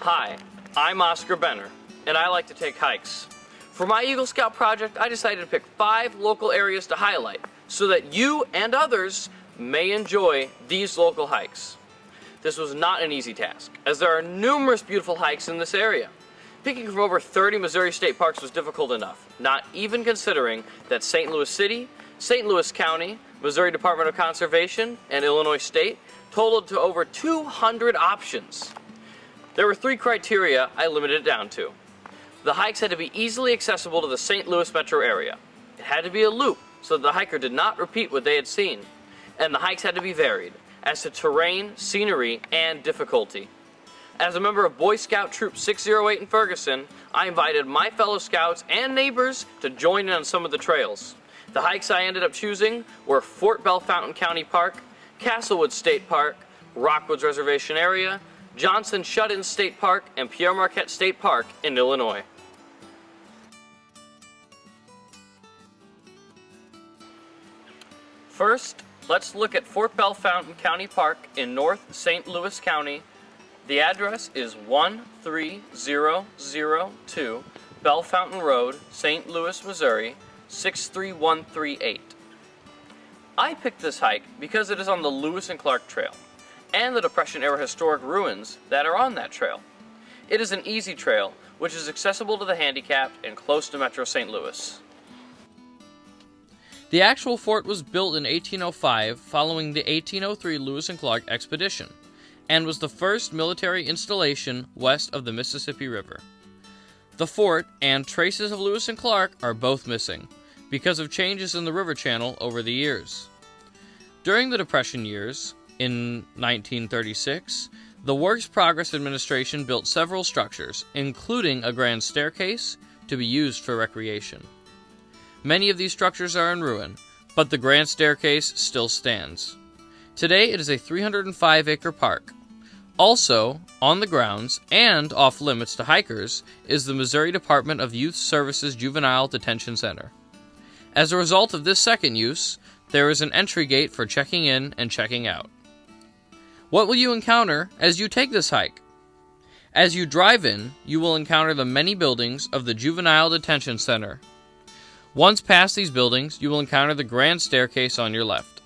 Hi, I'm Oscar Benner, and I like to take hikes. For my Eagle Scout project, I decided to pick 5 local areas to highlight so that you and others may enjoy these local hikes. This was not an easy task, as there are numerous beautiful hikes in this area. Picking from over 30 Missouri state parks was difficult enough, not even considering that St. Louis City, St. Louis County, Missouri Department of Conservation, and Illinois State totaled to over 200 options. There were 3 criteria I limited it down to. The hikes had to be easily accessible to the St. Louis metro area. It had to be a loop so that the hiker did not repeat what they had seen. And the hikes had to be varied as to terrain, scenery, and difficulty. As a member of Boy Scout Troop 608 in Ferguson, I invited my fellow scouts and neighbors to join in on some of the trails. The hikes I ended up choosing were Fort Bellefontaine County Park, Castlewood State Park, Rockwoods Reservation Area, Johnson Shut-In State Park, and Pere Marquette State Park in Illinois. First, let's look at Fort Bellefontaine County Park in North St. Louis County. The address is 13002 Bellefontaine Road, St. Louis, Missouri, 63138. I picked this hike because it is on the Lewis and Clark Trail and the Depression-era historic ruins that are on that trail. It is an easy trail, which is accessible to the handicapped and close to Metro St. Louis. The actual fort was built in 1805 following the 1803 Lewis and Clark expedition, and was the first military installation west of the Mississippi River. The fort and traces of Lewis and Clark are both missing, because of changes in the river channel over the years. During the Depression years, in 1936, the Works Progress Administration built several structures, including a grand staircase, to be used for recreation. Many of these structures are in ruin, but the grand staircase still stands. Today it is a 305-acre park. Also, on the grounds, and off-limits to hikers, is the Missouri Department of Youth Services Juvenile Detention Center. As a result of this second use, there is an entry gate for checking in and checking out. What will you encounter as you take this hike? As you drive in, you will encounter the many buildings of the Juvenile Detention Center. Once past these buildings, you will encounter the grand staircase on your left.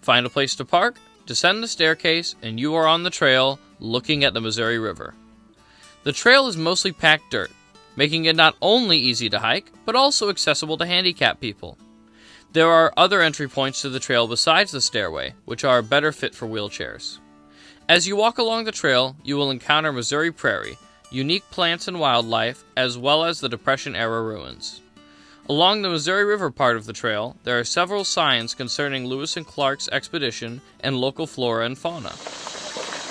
Find a place to park, descend the staircase, and you are on the trail looking at the Missouri River. The trail is mostly packed dirt, making it not only easy to hike, but also accessible to handicapped people. There are other entry points to the trail besides the stairway, which are better fit for wheelchairs. As you walk along the trail, you will encounter Missouri prairie, unique plants and wildlife, as well as the Depression-era ruins. Along the Missouri River part of the trail, there are several signs concerning Lewis and Clark's expedition and local flora and fauna.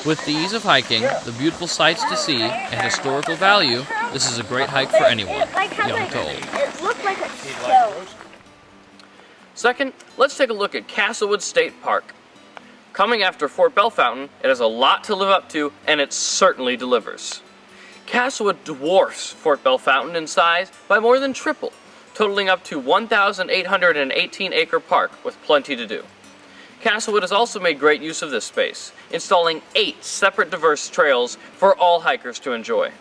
With the ease of hiking, the beautiful sights to see, and historical value, this is a great hike for anyone, young to old. It looked like a stone. Second, let's take a look at Castlewood State Park. Coming after Fort Bellefontaine, it has a lot to live up to, and it certainly delivers. Castlewood dwarfs Fort Bellefontaine in size by more than triple, totaling up to 1,818-acre park with plenty to do. Castlewood has also made great use of this space, installing 8 separate diverse trails for all hikers to enjoy.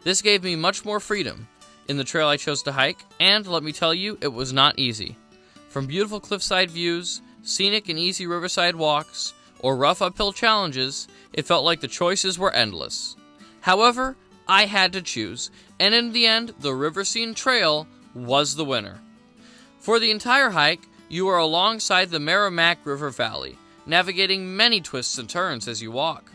This gave me much more freedom in the trail I chose to hike, and let me tell you, it was not easy. From beautiful cliffside views, scenic and easy riverside walks, or rough uphill challenges, it felt like the choices were endless. However, I had to choose, and in the end, the River Scene Trail was the winner. For the entire hike, you are alongside the Merrimack River Valley, navigating many twists and turns as you walk.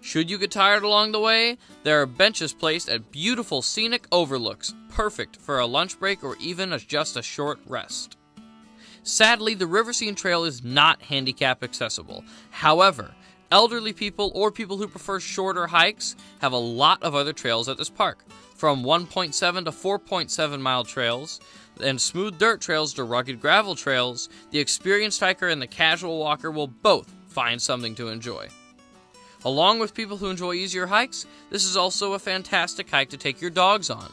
Should you get tired along the way, there are benches placed at beautiful scenic overlooks, perfect for a lunch break or even just a short rest. Sadly, the River Scene Trail is not handicap accessible. However, elderly people or people who prefer shorter hikes have a lot of other trails at this park, from 1.7 to 4.7 mile trails, and smooth dirt trails to rugged gravel trails. The experienced hiker and the casual walker will both find something to enjoy. Along with people who enjoy easier hikes, this is also a fantastic hike to take your dogs on.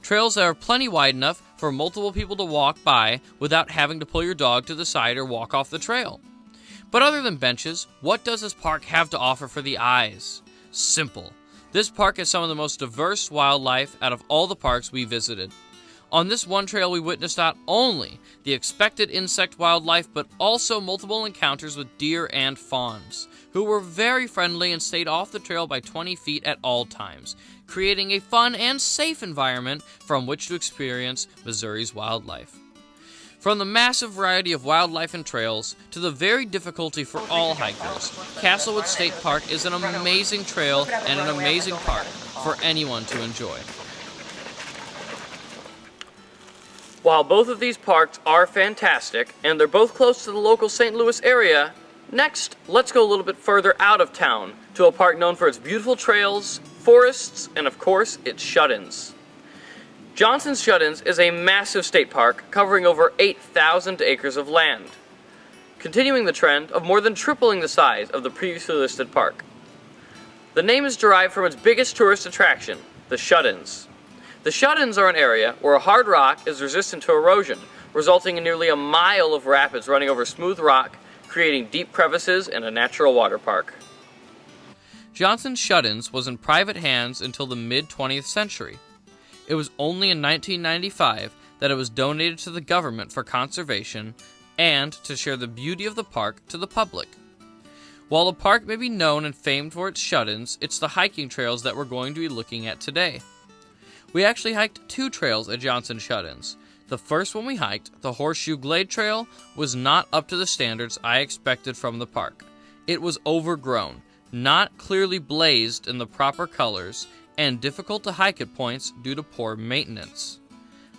Trails that are plenty wide enough for multiple people to walk by without having to pull your dog to the side or walk off the trail. But other than benches, what does this park have to offer for the eyes? Simple. This park has some of the most diverse wildlife out of all the parks we visited. On this one trail, we witnessed not only the expected insect wildlife, but also multiple encounters with deer and fawns, who were very friendly and stayed off the trail by 20 feet at all times, creating a fun and safe environment from which to experience Missouri's wildlife. From the massive variety of wildlife and trails to the very difficulty for all hikers, Castlewood State Park is an amazing trail and an amazing park for anyone to enjoy. While both of these parks are fantastic, and they're both close to the local St. Louis area, next, let's go a little bit further out of town to a park known for its beautiful trails, forests, and of course, its shut-ins. Johnson's Shut-ins is a massive state park covering over 8,000 acres of land, continuing the trend of more than tripling the size of the previously listed park. The name is derived from its biggest tourist attraction, the shut-ins. The shut-ins are an area where a hard rock is resistant to erosion, resulting in nearly a mile of rapids running over smooth rock, creating deep crevices and a natural water park. Johnson's Shut-ins was in private hands until the mid-20th century. It was only in 1995 that it was donated to the government for conservation and to share the beauty of the park to the public. While the park may be known and famed for its shut-ins, it's the hiking trails that we're going to be looking at today. We actually hiked 2 trails at Johnson Shut-ins. The first one we hiked, the Horseshoe Glade Trail, was not up to the standards I expected from the park. It was overgrown, not clearly blazed in the proper colors, and difficult to hike at points due to poor maintenance.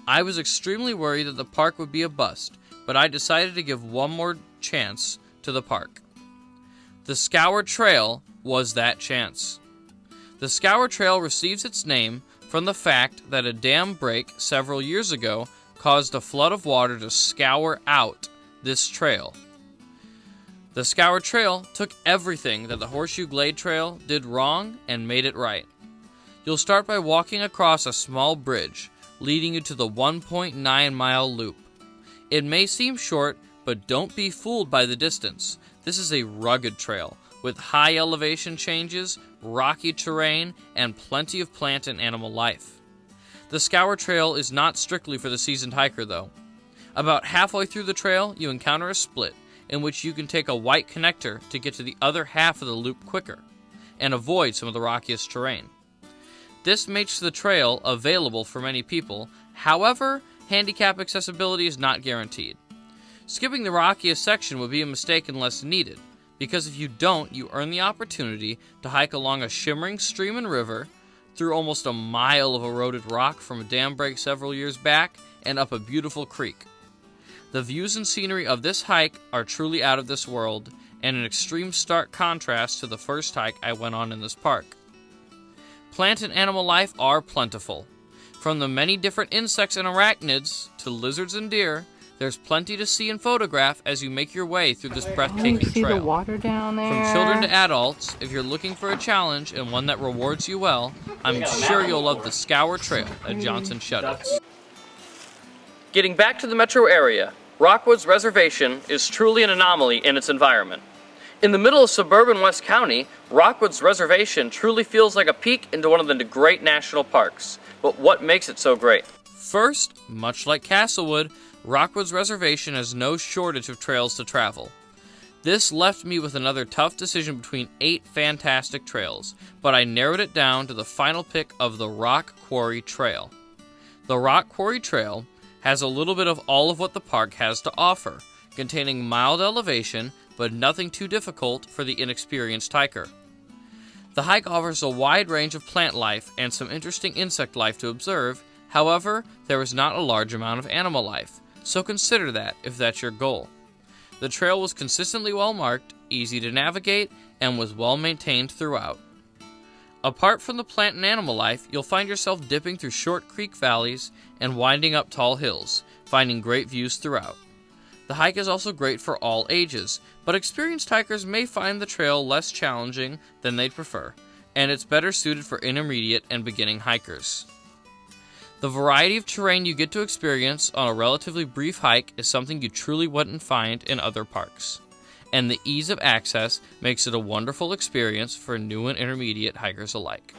I was extremely worried that the park would be a bust, but I decided to give one more chance to the park. The Scour Trail was that chance. The Scour Trail receives its name from the fact that a dam break several years ago caused a flood of water to scour out this trail. The Scour Trail took everything that the Horseshoe Glade Trail did wrong and made it right. You'll start by walking across a small bridge, leading you to the 1.9-mile loop. It may seem short, but don't be fooled by the distance. This is a rugged trail, with high elevation changes, rocky terrain, and plenty of plant and animal life. The Scour Trail is not strictly for the seasoned hiker, though. About halfway through the trail, you encounter a split, in which you can take a white connector to get to the other half of the loop quicker, and avoid some of the rockiest terrain. This makes the trail available for many people, however, handicap accessibility is not guaranteed. Skipping the rockiest section would be a mistake unless needed, because if you don't, you earn the opportunity to hike along a shimmering stream and river, through almost a mile of eroded rock from a dam break several years back, and up a beautiful creek. The views and scenery of this hike are truly out of this world, and an extreme stark contrast to the first hike I went on in this park. Plant and animal life are plentiful. From the many different insects and arachnids to lizards and deer, there's plenty to see and photograph as you make your way through this breathtaking trail. See the water down there? From children to adults, if you're looking for a challenge and one that rewards you well, I'm sure you'll love the Scour Trail at Johnson Shut-ins. Getting back to the metro area, Rockwoods Reservation is truly an anomaly in its environment. In the middle of suburban West County, Rockwoods Reservation truly feels like a peek into one of the great national parks. But what makes it so great? First, much like Castlewood, Rockwoods Reservation has no shortage of trails to travel. This left me with another tough decision between 8 fantastic trails, but I narrowed it down to the final pick of the Rock Quarry Trail. The Rock Quarry Trail has a little bit of all of what the park has to offer, containing mild elevation, but nothing too difficult for the inexperienced hiker. The hike offers a wide range of plant life and some interesting insect life to observe. However, there is not a large amount of animal life, so consider that if that's your goal. The trail was consistently well marked, easy to navigate, and was well maintained throughout. Apart from the plant and animal life, you'll find yourself dipping through short creek valleys and winding up tall hills, finding great views throughout. The hike is also great for all ages, but experienced hikers may find the trail less challenging than they'd prefer, and it's better suited for intermediate and beginning hikers. The variety of terrain you get to experience on a relatively brief hike is something you truly wouldn't find in other parks. and the ease of access makes it a wonderful experience for new and intermediate hikers alike.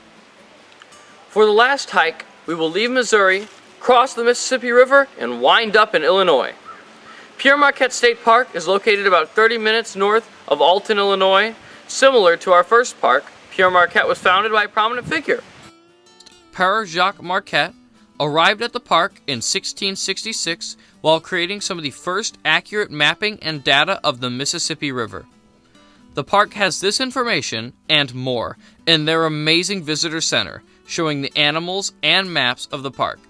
For the last hike, we will leave Missouri, cross the Mississippi River, and wind up in Illinois. Pere Marquette State Park is located about 30 minutes north of Alton, Illinois. Similar to our first park, Pere Marquette was founded by a prominent figure. Pere Jacques Marquette arrived at the park in 1666 while creating some of the first accurate mapping and data of the Mississippi River. The park has this information and more in their amazing visitor center, showing the animals and maps of the park.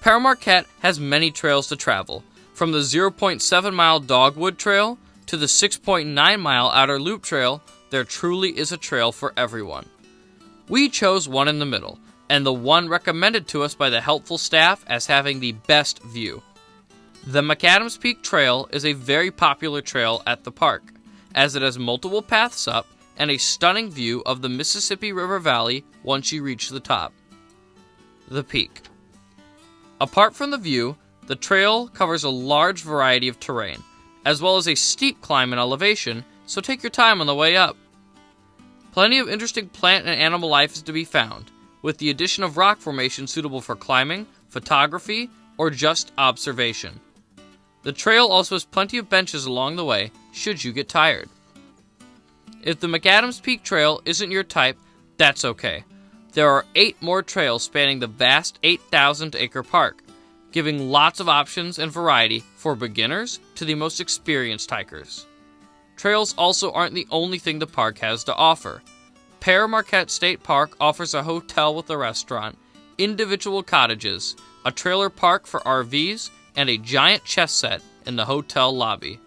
Pere Marquette has many trails to travel, from the 0.7-mile Dogwood Trail to the 6.9-mile Outer Loop Trail. There truly is a trail for everyone. We chose one in the middle, and the one recommended to us by the helpful staff as having the best view. The McAdams Peak Trail is a very popular trail at the park, as it has multiple paths up and a stunning view of the Mississippi River Valley once you reach the top. The peak. Apart from the view, the trail covers a large variety of terrain, as well as a steep climb in elevation, so take your time on the way up. Plenty of interesting plant and animal life is to be found, with the addition of rock formations suitable for climbing, photography, or just observation. The trail also has plenty of benches along the way, should you get tired. If the McAdams Peak Trail isn't your type, that's okay. There are 8 more trails spanning the vast 8,000-acre park, giving lots of options and variety for beginners to the most experienced hikers. Trails also aren't the only thing the park has to offer. Pere Marquette State Park offers a hotel with a restaurant, individual cottages, a trailer park for RVs, and a giant chess set in the hotel lobby.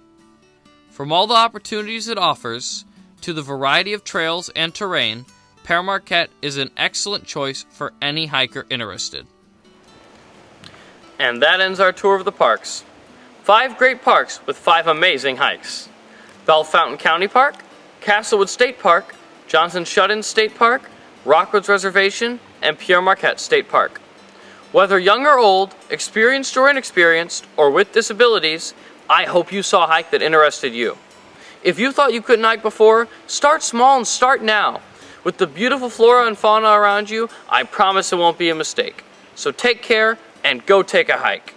From all the opportunities it offers, to the variety of trails and terrain, Pere Marquette is an excellent choice for any hiker interested. And that ends our tour of the parks. 5 great parks with 5 amazing hikes. Bellefontaine County Park, Castlewood State Park, Johnson Shut-In State Park, Rockwoods Reservation, and Pere Marquette State Park. Whether young or old, experienced or inexperienced, or with disabilities, I hope you saw a hike that interested you. If you thought you couldn't hike before, start small and start now. With the beautiful flora and fauna around you, I promise it won't be a mistake. So take care and go take a hike.